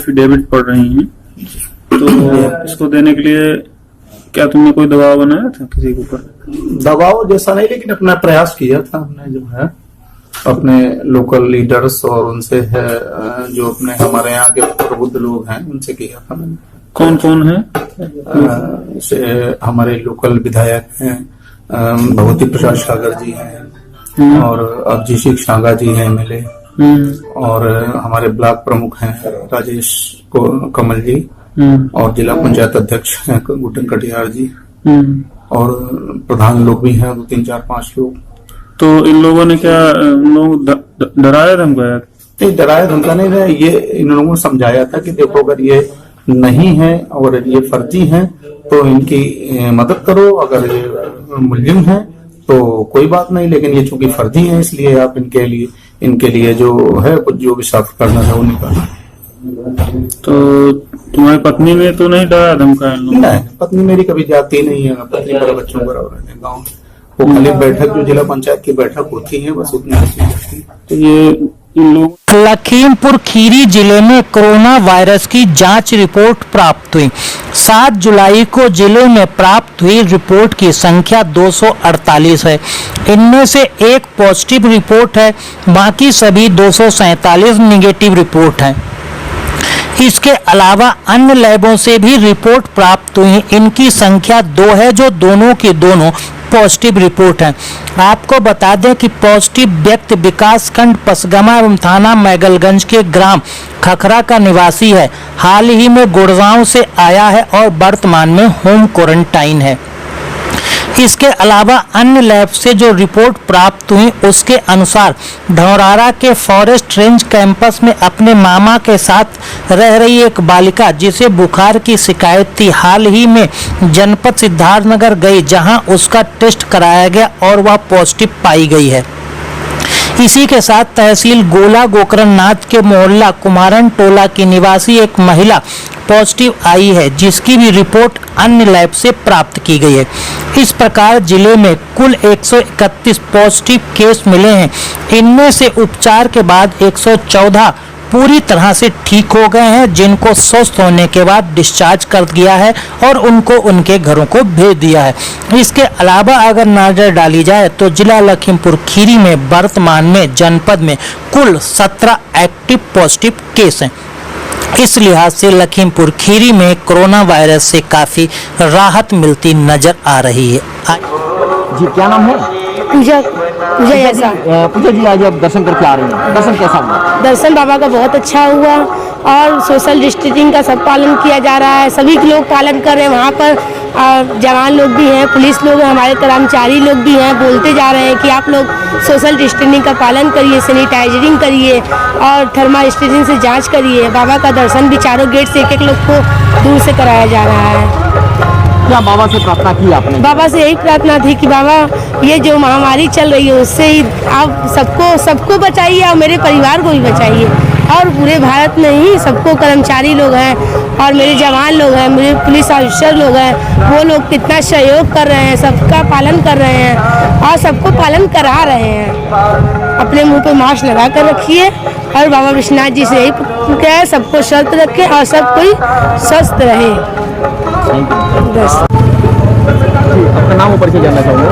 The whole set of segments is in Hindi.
एफिडेविट पढ़ रही हैं, तो इसको देने के लिए क्या तुमने कोई दबाव बनाया था किसी के ऊपर? दबाव जैसा नहीं, लेकिन अपना प्रयास किया था हमने, जो है अपने लोकल लीडर्स और उनसे है जो अपने हमारे यहाँ के प्रबुद्ध लोग हैं उनसे किया था मैंने। कौन कौन है? जैसे हमारे लोकल विधायक हैं, भगवती प्रसाद सागर जी हैं और अभिषेक शांगा जी हैं एमएलए, और हमारे ब्लॉक प्रमुख हैं राजेश कमल जी, और जिला पंचायत अध्यक्ष हैं गुटन कटियार जी, और प्रधान लोग भी हैं 2, 3, 4, 5 लोग। तो इन लोगों ने क्या लोग डराया धमकाया? नहीं, डराया धमका नहीं रहा, ये इन लोगों ने समझाया था कि देखो अगर ये नहीं है और ये फर्जी है तो इनकी मदद करो, अगर ये मुलजिम है तो कोई बात नहीं, लेकिन ये चूंकि फर्जी है इसलिए आप इनके लिए जो है कुछ जो भी सख्त करना है वो निकालना। तो तुम्हारी पत्नी ने तो नहीं डराया धमकाया? नहीं, पत्नी मेरी कभी जाती नहीं है, पत्नी मेरे बच्चों को रहने गाँव, वो खाली बैठक जो जिला पंचायत की बैठक होती है बस उतनी होती है। तो ये लखीमपुर खीरी जिले में कोरोना वायरस की जांच रिपोर्ट प्राप्त हुई। 7 जुलाई को जिले में प्राप्त हुई रिपोर्ट की संख्या 248 है। इनमें से एक पॉजिटिव रिपोर्ट है, बाकी सभी 247 निगेटिव रिपोर्ट हैं। इसके अलावा अन्य लैबों से भी रिपोर्ट प्राप्त हुई, इनकी संख्या 2 है, जो दोनों की दोनों पॉजिटिव रिपोर्ट है। आपको बता दें कि पॉजिटिव व्यक्ति विकास खंड पसगमा एवं थाना मैगलगंज के ग्राम खखरा का निवासी है। हाल ही में गुड़गांव से आया है और वर्तमान में होम क्वारंटाइन है। इसके अलावा अन्य लैब से जो रिपोर्ट प्राप्त हुई उसके अनुसार ढौरारा के फॉरेस्ट रेंज कैंपस में अपने मामा के साथ रह रही एक बालिका जिसे बुखार की शिकायत थी, हाल ही में जनपद सिद्धार्थनगर गई, जहां उसका टेस्ट कराया गया और वह पॉजिटिव पाई गई है। इसी के साथ तहसील गोला गोकरणनाथ के मोहल्ला कुमारन टोला की निवासी एक महिला पॉजिटिव आई है, जिसकी भी रिपोर्ट अन्य लैब से प्राप्त की गई है। इस प्रकार जिले में कुल 131 पॉजिटिव केस मिले हैं। इनमें से उपचार के बाद 114 पूरी तरह से ठीक हो गए हैं, जिनको स्वस्थ होने के बाद डिस्चार्ज कर दिया है और उनको उनके घरों को भेज दिया है। इसके अलावा अगर नजर डाली जाए तो जिला लखीमपुर खीरी में वर्तमान में जनपद में कुल 17 एक्टिव पॉजिटिव केस हैं। इस लिहाज से लखीमपुर खीरी में कोरोना वायरस से काफी राहत मिलती नजर आ रही है। जी क्या नाम है? पूजा पूजा जी, आज आप दर्शन करके आ रहे हैं, दर्शन कैसा हुआ? दर्शन बाबा का बहुत अच्छा हुआ और सोशल डिस्टेंसिंग का सब पालन किया जा रहा है, सभी लोग पालन कर रहे हैं। वहाँ पर जवान लोग भी हैं, पुलिस लोग हैं, हमारे कर्मचारी लोग भी हैं, बोलते जा रहे हैं कि आप लोग सोशल डिस्टेंसिंग का पालन करिए, सैनिटाइजरिंग करिए और थर्मल स्क्रीनिंग से जांच करिए। बाबा का दर्शन भी चारों गेट से एक लोग को दूर से कराया जा रहा है। क्या बाबा से प्रार्थना की आपने? बाबा से यही प्रार्थना थी कि बाबा ये जो महामारी चल रही है उससे ही आप सबको बचाइए और मेरे परिवार को भी बचाइए, और पूरे भारत में ही सबको कर्मचारी लोग हैं और मेरे जवान लोग हैं, मेरे पुलिस ऑफिसर लोग हैं, वो लोग कितना सहयोग कर रहे हैं, सबका पालन कर रहे हैं और सबको पालन करा रहे हैं। अपने मुंह पे मास्क लगा कर रखिए और बाबा विश्वनाथ जी से यही क्या है, सबको स्वस्थ रखें और सब कोई स्वस्थ रहे। बस। आपका नाम ऊपर से जानना चाहूँगा।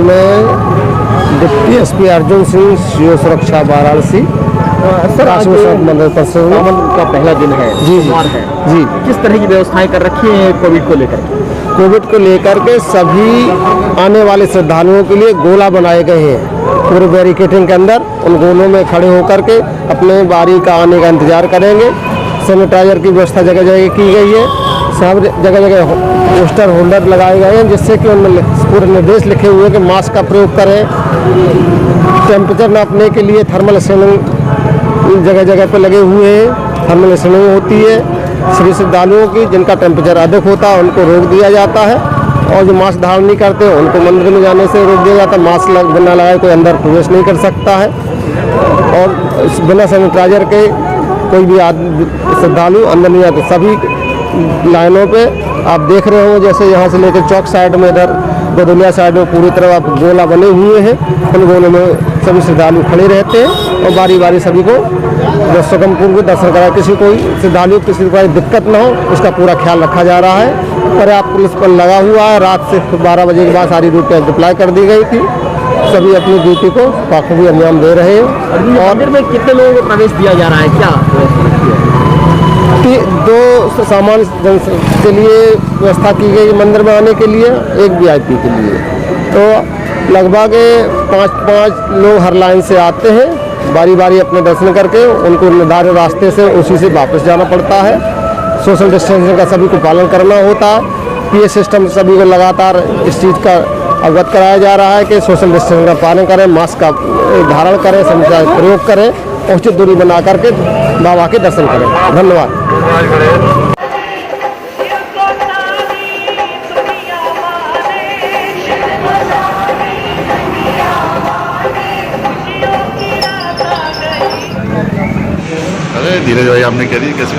मैं deputy SP Arjun Singh, CO सुरक्षा वाराणसी। सर, आज मंदिर पर से सावन का पहला दिन है, जी सोमवार है जी। किस तरह की व्यवस्थाएं कर रखी है कोविड को लेकर? कोविड को लेकर के सभी आने वाले श्रद्धालुओं के लिए गोला बनाए गए हैं पूरे बैरिकेडिंग के अंदर। उन गोलों में खड़े होकर के अपने बारी का आने का इंतजार करेंगे। सैनिटाइजर की व्यवस्था जगह जगह की गई है, सब जगह जगह पोस्टर होल्डर लगाए गए हैं जिससे कि उनमें पूरे निर्देश लिखे हुए कि मास्क का प्रयोग करें। टेम्परेचर नापने के लिए थर्मल स्कैनिंग जगह जगह पर लगे हुए हैं, थर्मल स्कैनिंग होती है। सभी श्रद्धालुओं की जिनका टेम्परेचर अधिक होता है उनको रोक दिया जाता है, और जो मास्क धारण नहीं करते उनको मंदिर में जाने से रोक दिया जाता है। मास्क बिना लगाए कोई अंदर प्रवेश नहीं कर सकता है, और बिना सैनिटाइजर के कोई भी श्रद्धालु अंदर नहीं आते। सभी लाइनों पे आप देख रहे हो, जैसे यहाँ से लेकर चौक साइड में, इधर बदौलिया साइड में पूरी तरह आप गोला बने हुए हैं। उन गोलों में सभी श्रद्धालु खड़े रहते हैं और बारी बारी सभी को सुगम पूर्व दर्शन करा। किसी कोई श्रद्धालु किसी को दिक्कत न हो उसका पूरा ख्याल रखा जा रहा है। पर्याप्त पुलिस बल लगा हुआ है। रात से 12 बजे के बाद सारी ड्यूटी डिप्लॉय कर दी गई थी। सभी अपनी ड्यूटी को बखूबी अंजाम दे रहे हैं। और मंदिर में कितने लोगों को प्रवेश दिया जा रहा है, क्या दो सामान्य जन के लिए व्यवस्था की गई मंदिर में आने के लिए, एक VIP के लिए। तो लगभग 5 लोग हर लाइन से आते हैं, बारी बारी अपने दर्शन करके उनको निर्धारित रास्ते से उसी से वापस जाना पड़ता है। सोशल डिस्टेंसिंग का सभी को पालन करना होता है। PA सिस्टम सभी को लगातार इस चीज़ का अवगत कराया जा रहा है कि सोशल डिस्टेंसिंग का पालन करें, मास्क का धारण करें, सैनिटाइजर का प्रयोग करें, उचित दूरी बना करके बाबा के दर्शन करें। धन्यवाद। अरे धीरज भाई आपने कह दी कैसे?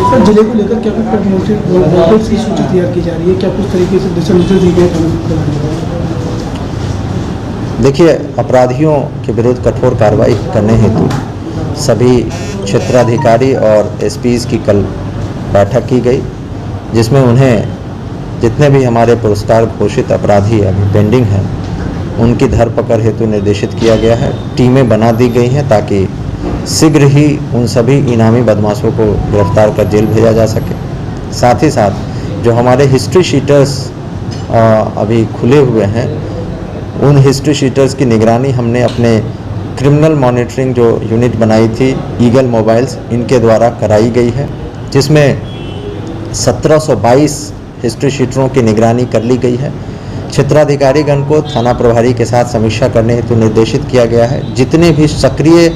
सर जिले को लेकर क्या कुछ की सूची तैयार की जा रही है, क्या कुछ तरीके से दिशा निर्देश दिए गए? देखिए, अपराधियों के विरुद्ध कठोर कार्रवाई करने हेतु सभी क्षेत्राधिकारी और SPs की कल बैठक की गई, जिसमें उन्हें जितने भी हमारे पुरस्कार घोषित अपराधी अभी पेंडिंग हैं उनकी धरपकड़ हेतु निर्देशित किया गया है। टीमें बना दी गई हैं ताकि शीघ्र ही उन सभी इनामी बदमाशों को गिरफ्तार कर जेल भेजा जा सके। साथ ही साथ जो हमारे हिस्ट्री शीटर्स अभी खुले हुए हैं, उन हिस्ट्री शीटर्स की निगरानी हमने अपने क्रिमिनल मॉनिटरिंग जो यूनिट बनाई थी ईगल मोबाइल्स, इनके द्वारा कराई गई है, जिसमें 1722 हिस्ट्री शीटरों की निगरानी कर ली गई है। क्षेत्राधिकारीगण को थाना प्रभारी के साथ समीक्षा करने हेतु निर्देशित किया गया है। जितने भी सक्रिय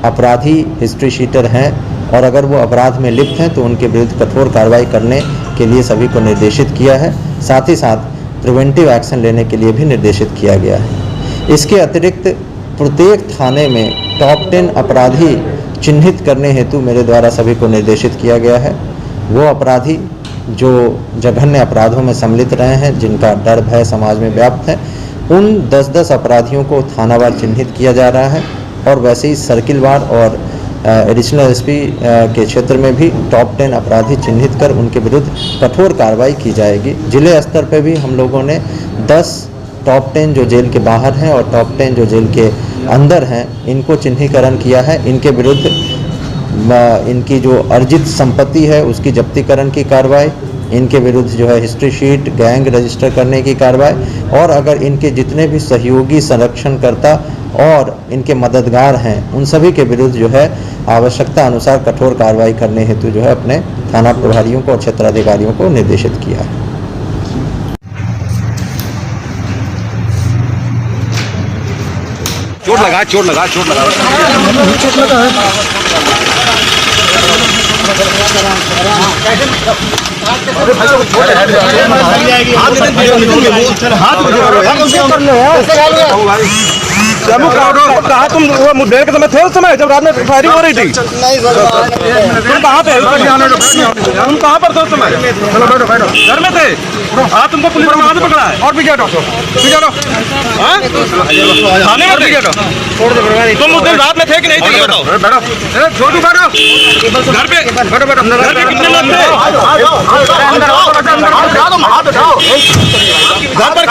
अपराधी हिस्ट्री शीटर हैं और अगर वो अपराध में लिप्त हैं तो उनके विरुद्ध कठोर कार्रवाई करने के लिए सभी को निर्देशित किया है। साथ ही साथ प्रिवेंटिव एक्शन लेने के लिए भी निर्देशित किया गया है। इसके अतिरिक्त प्रत्येक थाने में टॉप 10 अपराधी चिन्हित करने हेतु मेरे द्वारा सभी को निर्देशित किया गया है। वो अपराधी जो जघन्य अपराधों में सम्मिलित रहे हैं, जिनका डर भय समाज में व्याप्त है, उन 10-10 अपराधियों को थानावार चिन्हित किया जा रहा है और वैसे ही सर्किलवार और एडिशनल SP के क्षेत्र में भी टॉप 10 अपराधी चिन्हित कर उनके विरुद्ध कठोर कार्रवाई की जाएगी। जिले स्तर पर भी हम लोगों ने 10 टॉप 10 जो जेल के बाहर हैं और टॉप 10 जो जेल के अंदर हैं, इनको चिन्हीकरण किया है। इनके विरुद्ध इनकी जो अर्जित संपत्ति है उसकी जब्तीकरण की कार्रवाई, इनके विरुद्ध जो है हिस्ट्री शीट गैंग रजिस्टर करने की कार्रवाई, और अगर इनके जितने भी सहयोगी संरक्षणकर्ता और इनके मददगार हैं उन सभी के विरुद्ध जो है आवश्यकता अनुसार कठोर कार्रवाई करने हेतु जो है अपने थाना प्रभारियों को और क्षेत्राधिकारियों को निर्देशित किया है। चोट लगा चोट लगा चोट लगा चोट लगा है। कहा तुम वो मुठभेड़ के समय थे उस समय जब रात में फायरिंग हो रही थी? तुम कहाँ पे? तुम कहाँ पर थे उस समय? चलो बैठो बैठो। घर में थे? हाँ, तुमको पुलिस ने वहाँ से पकड़ा है? और पीछे हटो पीछे हटो। थाने में थे? तुम उस दिन रात में थे कि नहीं थे? बताओ। बैठो छोटू बैठो। घर पे बैठो बैठो। घर पे कितने लोग थे? घर पर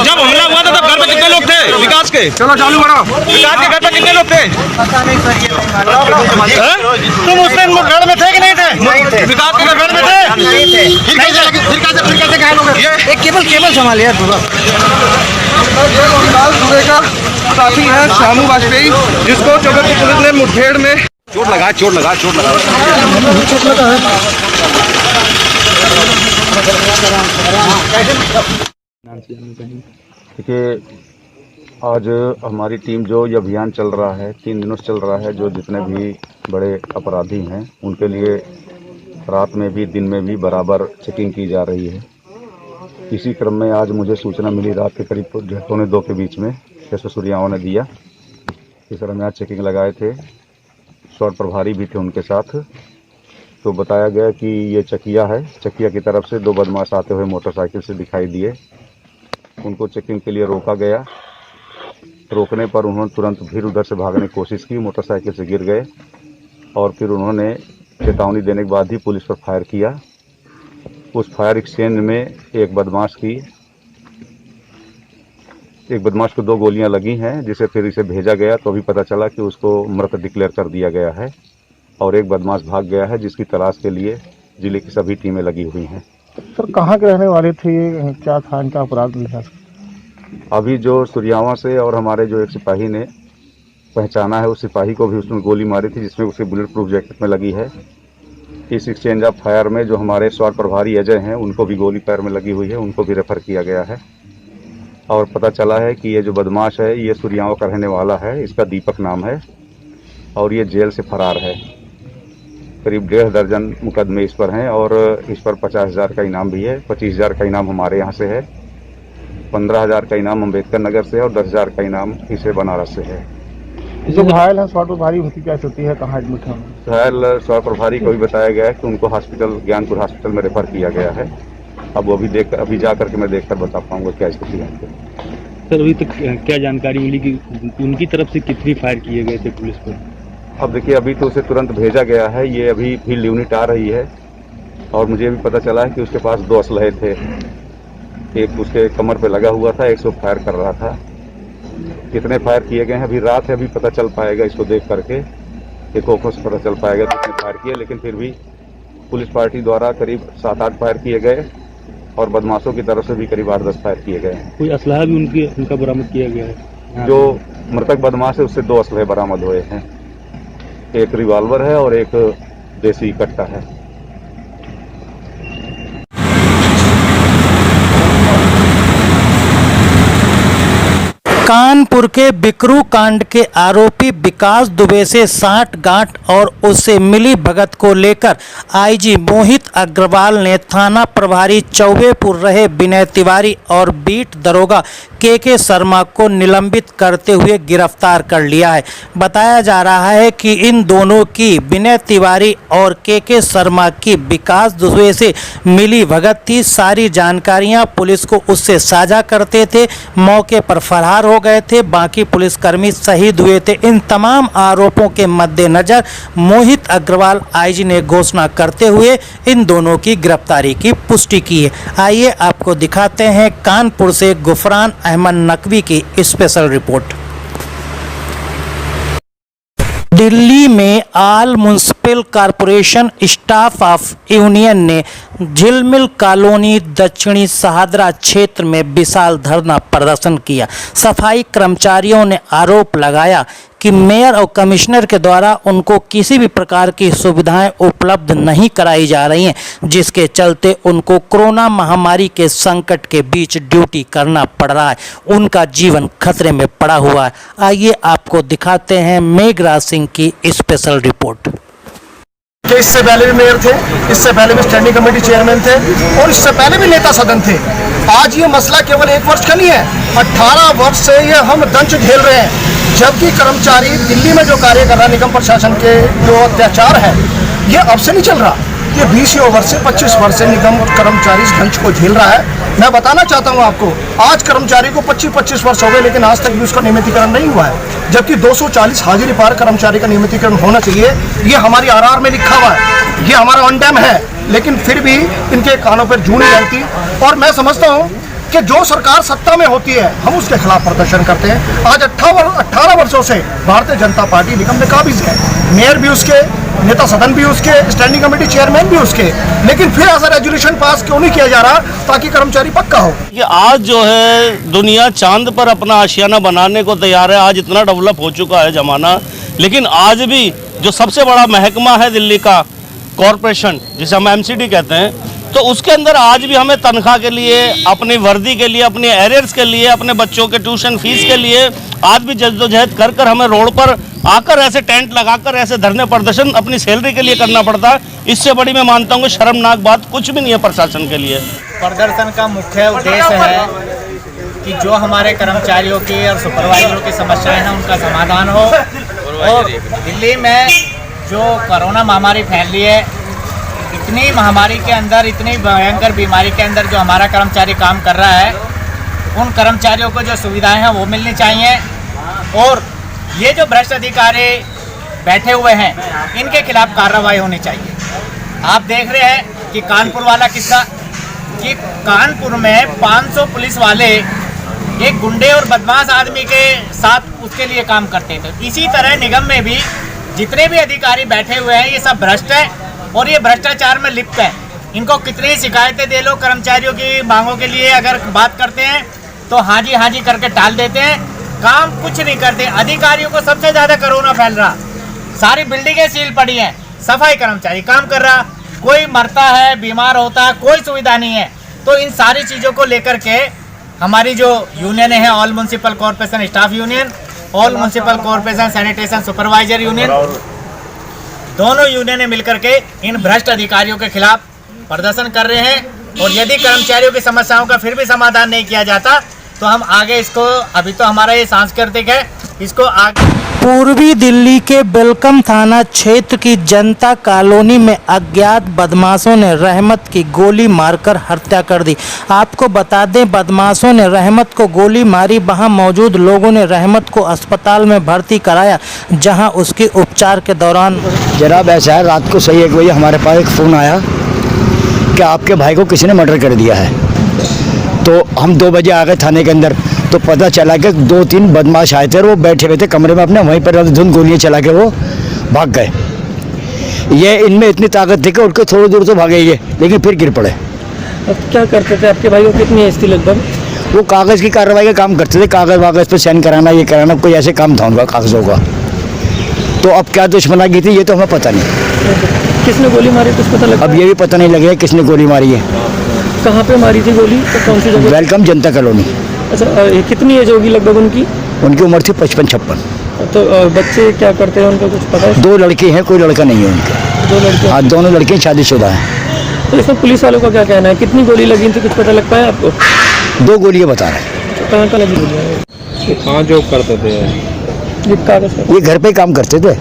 जब हमला हुआ था तब घर पे कितने लोग थे विकास के? चलो चालू करो। विकास के घर पे कितने लोग थे? तुम उस दिन मुठभेड़ में थे कि नहीं थे? नहीं थे। विकास के घर में थे? नहीं थे। फिर कैसे घायल हो गए? एक केबल संभालिए यार। सुबह का साथी है शामू वाजपेयी, जिसको जबलपुर पुलिस ने मुठभेड़ में चोट लगा चोट लगा चोट लगा चोट लगा है। देखिए, आज हमारी टीम जो ये अभियान चल रहा है 3 दिनों से चल रहा है, जो जितने भी बड़े अपराधी हैं उनके लिए रात में भी दिन में भी बराबर चेकिंग की जा रही है। इसी क्रम में आज मुझे सूचना मिली रात के करीब 1:45 के बीच में, जैसे सूर्याओं ने दिया, इस तरह में आज चेकिंग लगाए थे। शॉर्ट प्रभारी भी थे उनके साथ, तो बताया गया कि ये चकिया है। चकिया की तरफ से 2 बदमाश आते हुए मोटरसाइकिल से दिखाई दिए। उनको चेकिंग के लिए रोका गया। रोकने पर उन्होंने तुरंत फिर उधर से भागने की कोशिश की, मोटरसाइकिल से गिर गए और फिर उन्होंने चेतावनी देने के बाद ही पुलिस पर फायर किया। उस फायर एक्सचेंज में एक बदमाश को 2 गोलियां लगी हैं, जिसे फिर इसे भेजा गया तो अभी पता चला कि उसको मृत डिक्लेयर कर दिया गया है और एक बदमाश भाग गया है, जिसकी तलाश के लिए जिले की सभी टीमें लगी हुई हैं। सर कहाँ के रहने वाले थे, ये क्या था इनका अपराध लिखा? अभी जो सुरियावा से और हमारे जो एक सिपाही ने पहचाना है, उस सिपाही को भी उसने गोली मारी थी, जिसमें उसकी बुलेट प्रूफ जैकेट में लगी है। इस एक्सचेंज ऑफ फायर में जो हमारे स्वाट प्रभारी अजय हैं, उनको भी गोली पैर में लगी हुई है, उनको भी रेफर किया गया है। और पता चला है कि ये जो बदमाश है ये सुरियावा का रहने वाला है, इसका दीपक नाम है और ये जेल से फरार है। करीब 1.5 दर्जन मुकदमे इस पर हैं और इस पर 50,000 का इनाम भी है। 25,000 का इनाम हमारे यहाँ से है, 15,000 का इनाम अम्बेडकर नगर से और 10,000 का इनाम इसे बनारस से है। जो घायल है स्वाट प्रभारी, उनकी क्या स्थिति है, कहाँ एडमिट है? घायल स्वाट प्रभारी को भी बताया गया है कि उनको हॉस्पिटल, ज्ञानपुर हॉस्पिटल में रेफर किया गया है। अब वो अभी जा करके मैं देखकर बता पाऊंगा क्या स्थिति है। सर अभी तक क्या जानकारी मिली कि उनकी तरफ से कितनी फायर किए गए थे पुलिस पर? अब देखिए, अभी तो उसे तुरंत भेजा गया है, ये अभी फील्ड यूनिट आ रही है और मुझे भी पता चला है कि उसके पास 2 असलहे थे। एक उसके कमर पे लगा हुआ था, एक सौ फायर कर रहा था। कितने फायर किए गए हैं अभी रात है, अभी पता चल पाएगा, इसको देख करके एक ओखों से पता चल पाएगा कितने फायर किए। लेकिन फिर भी पुलिस पार्टी द्वारा करीब 7-8 फायर किए गए और बदमाशों की तरफ से भी करीब 8-10 फायर किए गए। कोई असलहा भी उनका बरामद किया गया है? जो मृतक बदमाश है उससे 2 असलहे बरामद हुए हैं, एक रिवॉल्वर है और एक देसी कट्टा है। कानपुर के बिकरू कांड के आरोपी विकास दुबे से साठगांठ और उससे मिली भगत को लेकर आईजी मोहित अग्रवाल ने थाना प्रभारी चौबेपुर रहे विनय तिवारी और बीट दरोगा के शर्मा को निलंबित करते हुए गिरफ्तार कर लिया है। बताया जा रहा है कि इन दोनों की, विनय तिवारी और के शर्मा की, विकास दुबे से मिली भगत थी। सारी जानकारियां पुलिस को उससे साझा करते थे, मौके पर फरार हो गए थे, बाकी पुलिसकर्मी शहीद हुए थे। इन तमाम आरोपों के मद्देनजर मोहित अग्रवाल आईजी ने घोषणा करते हुए इन दोनों की गिरफ्तारी की पुष्टि की है। आइए आपको दिखाते हैं कानपुर से गुफरान अहमद नकवी की स्पेशल रिपोर्ट। दिल्ली में all municipal corporation staff of union ने झिलमिल कॉलोनी दक्षिणी शहादरा क्षेत्र में विशाल धरना प्रदर्शन किया। सफाई कर्मचारियों ने आरोप लगाया कि मेयर और कमिश्नर के द्वारा उनको किसी भी प्रकार की सुविधाएं उपलब्ध नहीं कराई जा रही हैं, जिसके चलते उनको कोरोना महामारी के संकट के बीच ड्यूटी करना पड़ रहा है। उनका जीवन खतरे में पड़ा हुआ है। आइए आपको दिखाते हैं मेघराज सिंह की स्पेशल रिपोर्ट। इससे पहले भी मेयर थे, इससे पहले भी स्टैंडिंग कमेटी चेयरमैन थे और इससे पहले भी नेता सदन थे। आज ये मसला केवल 1 वर्ष का नहीं है, 18 वर्ष से ये हम दंश झेल रहे हैं। जबकि कर्मचारी दिल्ली में जो कार्य कर रहा है, निगम प्रशासन के जो अत्याचार है, ये अब से नहीं चल रहा। ये 20 वर्ष से 25 वर्ष से निगम कर्मचारी इस दंश को झेल रहा है। मैं बताना चाहता हूँ आपको, आज कर्मचारी को 25 वर्ष हो गए, लेकिन आज तक भी उसका नियमितीकरण नहीं हुआ है। जबकि 240 हाजिरी पार कर्मचारी का नियमितीकरण होना चाहिए। ये हमारी आरआर में लिखा हुआ है, ये हमारा ऑन टाइम है, लेकिन फिर भी इनके कानों पर जूं नहीं रहती। और मैं समझता हूँ कि जो सरकार सत्ता में होती है, हम उसके खिलाफ प्रदर्शन करते हैं। आज 18 वर्षों से भारतीय जनता पार्टी निगम में काबिज है, मेयर भी उसके, नेता सदन भी उसके, स्टैंडिंग कमेटी चेयरमैन भी उसके, लेकिन फिर ऐसा रेजोल्यूशन पास क्यों नहीं किया जा रहा ताकि कर्मचारी पक्का हो। ये आज जो है दुनिया चांद पर अपना आशियाना बनाने को तैयार है। आज इतना डेवलप हो चुका है जमाना, लेकिन आज भी जो सबसे बड़ा महकमा है दिल्ली का कॉरपोरेशन, जिसे हम MCD कहते हैं, तो उसके अंदर आज भी हमें तनख्वाह के लिए, अपनी वर्दी के लिए, अपने एरियर्स के लिए, अपने बच्चों के ट्यूशन फीस के लिए आज भी जद्दोजहद कर कर हमें रोड पर आकर ऐसे टेंट लगाकर ऐसे धरने प्रदर्शन अपनी सैलरी के लिए करना पड़ता है। इससे बड़ी मैं मानता हूँ कि शर्मनाक बात कुछ भी नहीं है प्रशासन के लिए। प्रदर्शन का मुख्य उद्देश्य है कि जो हमारे कर्मचारियों की और सुपरवाइजरों की समस्याएं हैं उनका समाधान हो। और दिल्ली में जो कोरोना महामारी फैल रही है, इतनी महामारी के अंदर, इतनी भयंकर बीमारी के अंदर जो हमारा कर्मचारी काम कर रहा है, उन कर्मचारियों को जो सुविधाएं हैं वो मिलनी चाहिए। और ये जो भ्रष्ट अधिकारी बैठे हुए हैं, इनके खिलाफ कार्रवाई होनी चाहिए। आप देख रहे हैं कि कानपुर वाला किस्सा, कि कानपुर में 500 पुलिस वाले एक गुंडे और बदमाश आदमी के साथ उसके लिए काम करते थे। इसी तरह निगम में भी जितने भी अधिकारी बैठे हुए हैं, ये सब भ्रष्ट है और ये भ्रष्टाचार में लिप्त है। इनको कितनी शिकायतें दे लो, कर्मचारियों की मांगों के लिए अगर बात करते हैं तो हाँ जी करके टाल देते हैं, काम कुछ नहीं करते। अधिकारियों को सबसे ज़्यादा कोरोना फैल रहा, सारी बिल्डिंगें सील पड़ी हैं, सफाई कर्मचारी काम कर रहा, कोई मरता है, बीमार होता है, कोई सुविधा नहीं है। तो इन सारी चीज़ों को लेकर के हमारी जो यूनियन है, all municipal corporation staff union, all municipal corporation sanitation supervisor union, दोनों यूनियनें मिलकर के इन भ्रष्ट अधिकारियों के खिलाफ प्रदर्शन कर रहे हैं। और यदि कर्मचारियों की समस्याओं का फिर भी समाधान नहीं किया जाता तो हम आगे इसको, अभी तो हमारा ये सांस्कृतिक है, इसको आगे। पूर्वी दिल्ली के बेलकम थाना क्षेत्र की जनता कॉलोनी में अज्ञात बदमाशों ने रहमत की गोली मारकर हत्या कर दी। आपको बता दें, बदमाशों ने रहमत को गोली मारी। वहां मौजूद लोगों ने रहमत को अस्पताल में भर्ती कराया, जहां उसके उपचार के दौरान जनाब ऐसा है, रात को सही 1 बजे हमारे पास एक फ़ोन आया कि आपके भाई को किसी ने मर्डर कर दिया है। तो हम 2 बजे आ गए थाने के अंदर, तो पता चला कि 2-3 बदमाश आए थे और वो बैठे हुए थे कमरे में अपने, वहीं पर धुन गोलियाँ चला के वो भाग गए। ये इनमें इतनी ताकत थी कि उनके थोड़ी दूर तो भागे ये, लेकिन फिर गिर पड़े। अब क्या करते थे आपके भाई को, कितनी एज थी लगभग? वो कागज़ की कार्रवाई का काम करते थे, कागज़ वागज़ पर साइन कराना, ये कराना, कोई ऐसे काम था उनका कागज़ों का। तो अब क्या दुश्मना की थी ये तो हमें पता नहीं। किसने गोली मारी कुछ पता लगा? अब ये भी पता नहीं लग रहा किसने गोली मारी है। कहाँ पे मारी थी गोली, तो कौन सी जगह? वेलकम जनता कॉलोनी। अच्छा, कितनी एज होगी लगभग उनकी? उनकी उम्र थी 55-56। तो बच्चे क्या करते हैं, उनको कुछ पता है? 2 लड़के हैं, कोई लड़का नहीं है उनके। 2 लड़के? हाँ, दोनों लड़के शादीशुदा हैं। तो इसमें पुलिस वालों का क्या कहना है, कितनी गोली लगी थी, कुछ पता लग पाया आपको? 2 गोलियाँ बता रहे हैं। तो कहाँ लगी गोलियाँ? कहाँ जॉब करते थे? ये घर पे काम करते थे।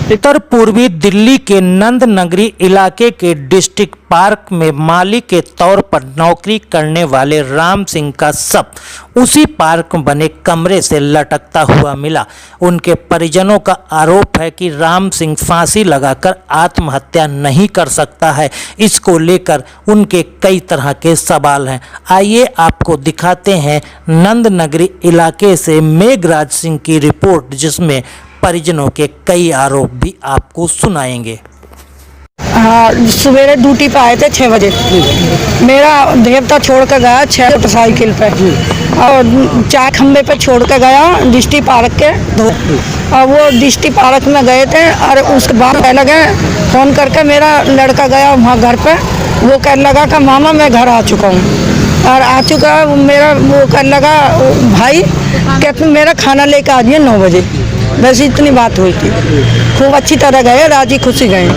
उत्तर पूर्वी दिल्ली के नंद नगरी इलाके के डिस्ट्रिक्ट पार्क में माली के तौर पर नौकरी करने वाले राम सिंह का शव उसी पार्क में बने कमरे से लटकता हुआ मिला। उनके परिजनों का आरोप है कि राम सिंह फांसी लगाकर आत्महत्या नहीं कर सकता है। इसको लेकर उनके कई तरह के सवाल हैं। आइए आपको दिखाते हैं नंद नगरी इलाके से मेघराज सिंह की रिपोर्ट, जिसमें परिजनों के कई आरोप भी आपको सुनाएंगे। हाँ, सवेरे ड्यूटी पे आए थे 6 बजे। मेरा देवता छोड़ कर गया 6 मोटरसाइकिल पे और 4 खंबे पे छोड़ कर गया डिस्ट्रिक्ट पार्क के। और वो डिस्ट्रिक्ट पार्क में गए थे और उसके बाद कह लगे फ़ोन करके, मेरा लड़का गया वहाँ घर पे, वो कह लगा कि मामा मैं घर आ चुका हूँ। और आ चुका मेरा, वो कह लगा भाई कि मेरा खाना लेकर आ जाइए 9 बजे। बस इतनी बात हुई थी। खूब अच्छी तरह गए, राजी खुशी गए।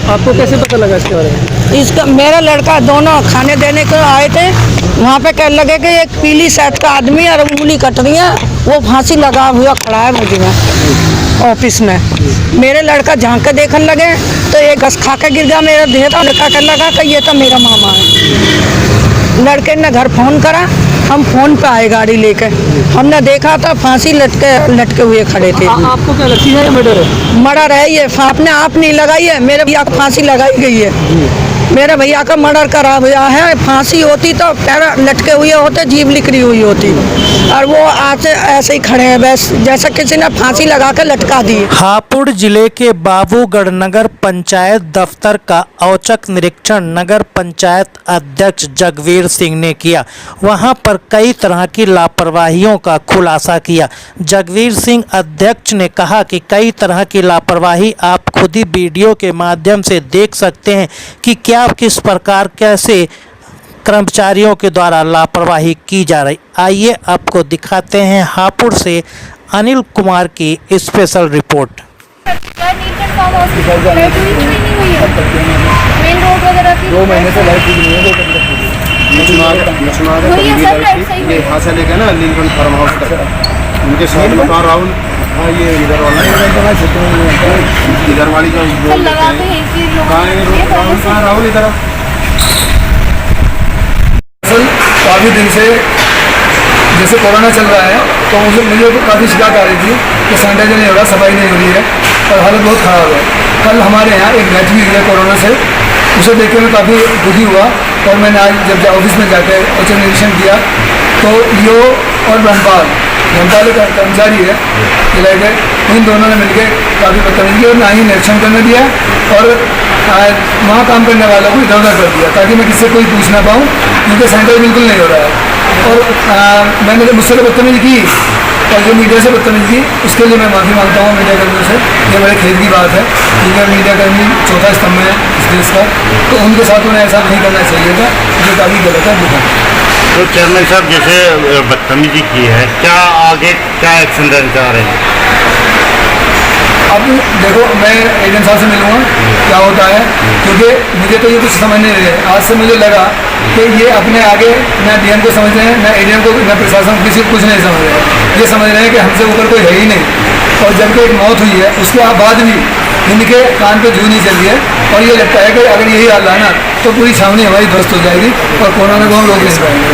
आपको कैसे पता लगा इसके बारे में? इसका मेरा लड़का दोनों खाने देने को आए थे, वहाँ पे कह लगे कि एक पीली शर्ट का आदमी और उंगली कट रही है, वो फांसी लगा हुआ खड़ा है मुझे में ऑफिस में। मेरे लड़का झांक के देखने लगे तो एक घस खा के गिर गया मेरा देह। लड़का कह लगा कि ये तो मेरा मामा है। लड़के ने घर फ़ोन करा, हम फ़ोन पे आए गाड़ी लेके। हमने देखा था फांसी लटके हुए खड़े थे। आपको क्या लगती है ये मर्डर है? मर्डर है ये, अपने आप नहीं लगाई है, मेरे भैया को फांसी लगाई गई है। मेरे भैया का मर्डर करा हुआ है। फांसी होती तो पैर लटके हुए होते, जीभ निकली हुई होती, और वो आज ऐसे ही खड़े हैं बस, जैसा किसी ने फांसी लगा कर लटका दी। हापुड़ जिले के बाबूगढ़ नगर पंचायत दफ्तर का औचक निरीक्षण नगर पंचायत अध्यक्ष जगवीर सिंह ने किया। वहां पर कई तरह की लापरवाहियों का खुलासा किया। जगवीर सिंह अध्यक्ष ने कहा कि कई तरह की लापरवाही आप खुद ही वीडियो के माध्यम से देख सकते हैं कि क्या किस प्रकार कैसे कर्मचारियों के द्वारा लापरवाही की जा रही। आइए आपको दिखाते हैं हापुड़ से अनिल कुमार की स्पेशल रिपोर्ट। मेन रोड वगैरह 2 महीने से लाइट नहीं है। यहाँ से लेके ना लिंकन फार्म हाउस तक उनके साथ बता रहा हूँ हाँ ये इधर वाला इधर वाली का राहुल इधर काफ़ी दिन से जैसे कोरोना चल रहा है तो मुझे काफ़ी शिकायत आ रही थी कि सैनिटाइजर नहीं हो रहा, सफाई नहीं हो रही है और हालत बहुत ख़राब है। कल हमारे यहाँ एक डेथ भी हुई है कोरोना से, उसे देख के मैं काफ़ी दुखी हुआ और मैंने आज जब ऑफिस में जाकर औचक निरीक्षण किया तो लियो और धनपाल का कर्मचारी है जिले के, उन दोनों ने मिलकर काफ़ी बदतमीजी की और ना ही निरीक्षण करने दिया और वहाँ काम करने वालों को इधर उधर कर दिया ताकि मैं किससे कोई पूछ ना पाऊँ, क्योंकि सैनिटाइज बिल्कुल नहीं हो रहा है। और मैंने मुझसे तो बदतमीजी की और जो मीडिया से बदतमीजी की उसके लिए मैं माफ़ी मांगता हूँ मीडिया कर्मियों से। ये बड़े खेद की बात है क्योंकि मीडिया कर्मी चौथा स्तंभ है इस देश का, तो उनके साथ उन्हें ऐसा नहीं करना चाहिए था, जो काफ़ी गलत है। तो चेयरमैन साहब जैसे बदतमीजी की है, क्या आगे क्या एक्शन लेना चाह रहे हैं? अब देखो मैं एडीएम साहब से मिलूँगा क्या होता है, क्योंकि मुझे तो ये कुछ समझ नहीं रहे। आज से मुझे लगा कि ये अपने आगे न डीएम को समझ रहे हैं, न एडीएम को, न प्रशासन किसी को कुछ नहीं समझ रहे हैं। ये समझ रहे हैं कि हमसे ऊपर कोई है ही नहीं। और जबकि एक मौत हुई है उसके बाद भी इनके कान पे जू नहीं चल रही है और ये लगता है कि अगर यही हाल है ना तो पूरी छावनी हमारी ध्वस्त हो जाएगी और कोरोना को हम रोक नहीं पाएंगे।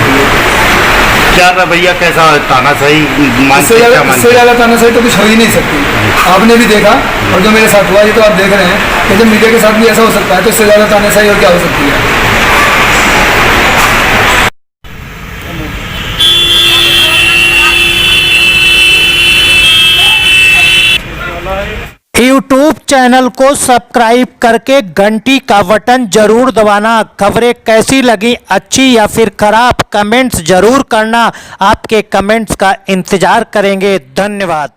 क्या रवैया कैसा तानाशाही? इससे ज़्यादा तानाशाही तो कुछ हो ही नहीं सकती। आपने भी देखा और जो मेरे साथ हुआ ये तो आप देख रहे हैं कि जब मीडिया के साथ भी ऐसा हो सकता है तो इससे ज़्यादा तानाशाही और क्या हो सकती है। YouTube चैनल को सब्सक्राइब करके घंटी का बटन जरूर दबाना। खबरें कैसी लगी, अच्छी या फिर खराब, कमेंट्स जरूर करना। आपके कमेंट्स का इंतजार करेंगे। धन्यवाद।